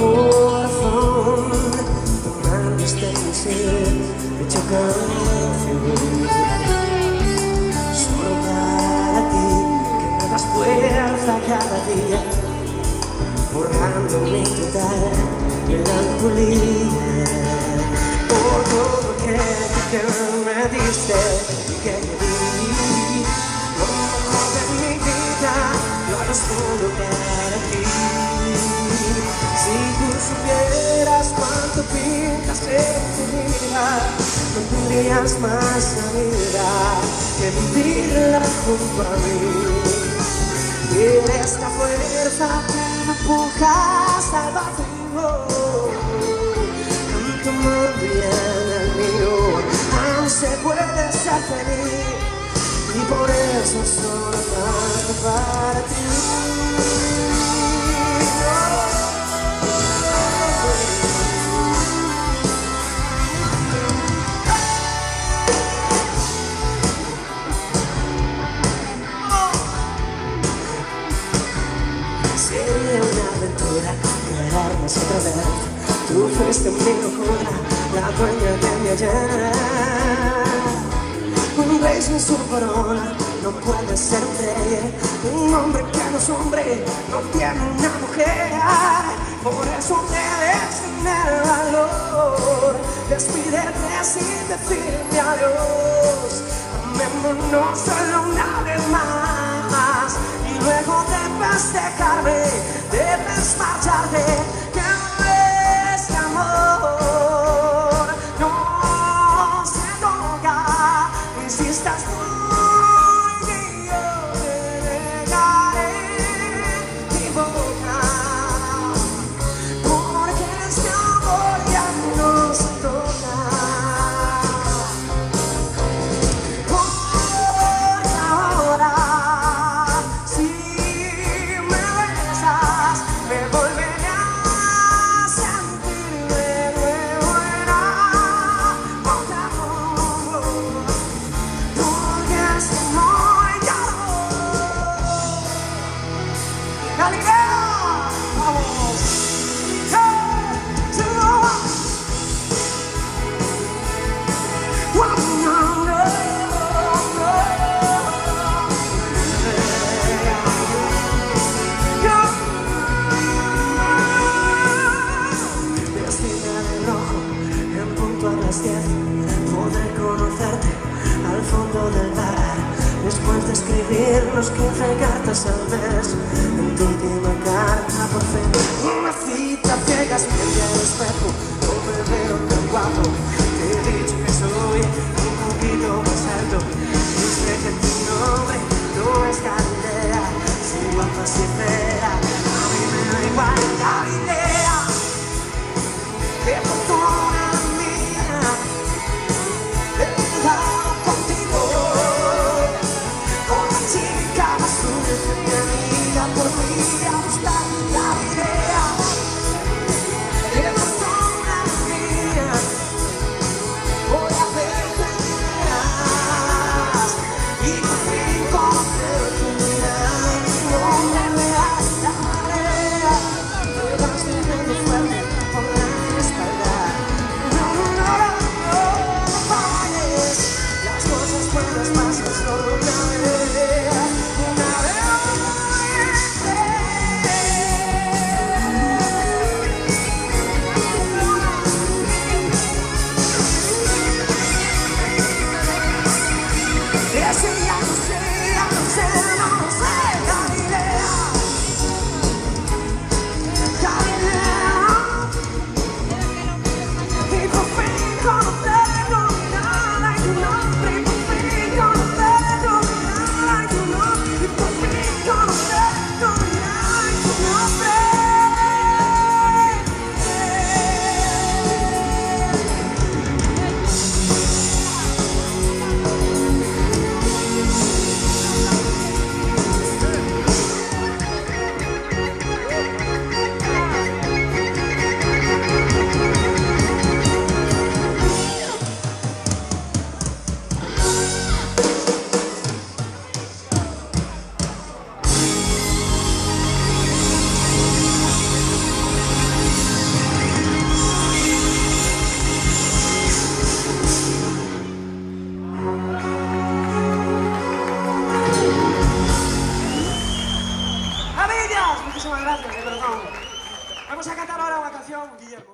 corazón, tomando este misil hecho canción. Solo para ti, que me das fuerza cada día, borrando mi total melancolía. Por todo que me diste y que me di, lo mejor de mi vida lo hago solo para ti. Si tú supieras cuánto pintas en tu vida, no tendrías más salida que vivirla junto a mí. Eres la fuerza que me empuja hasta el vacío, tanto amor viene el mío, aún se puede ser feliz, y por eso solo canto para ti. Sería una aventura quedarnos otra vez. Tú fuiste mi locura, la dueña de mi ayer. Un rey sin su corona no puede ser un rey. Un hombre que no es hombre no tiene una mujer. Por eso debes tener el valor. Despídete sin decirme adiós. Amémonos solo una vez más. Y luego debes dejarme, debes marcharte. Que este amor no se toca. Insistas muy y yo te negaré mi boca. Porque este amor ya no se toca. Porque ahora si me besas me volveré a sentir de nuevo en amor. Porque este amor ya no. ¡Galilea! ¡Vamos! ¡Hey! ¡Two! ¡Oh, no, no, Vestida de rojo, en punto a las 10, podré conocerte al fondo del bar. Después de escribirnos 15 cartas al mes, en tu última carta por fin una cita ciegas frente al espejo. No me veo tan guapo, te he dicho que soy un poquito más alto. Dice que tu nombre no es Galilea, si guapa si fea, a mí me da igual Galilea. Qué fortuna mía, he quedado contigo, con la chica más dulce de mi vida. Por mí a buscar la idea. Qué fortuna canción, Guillermo.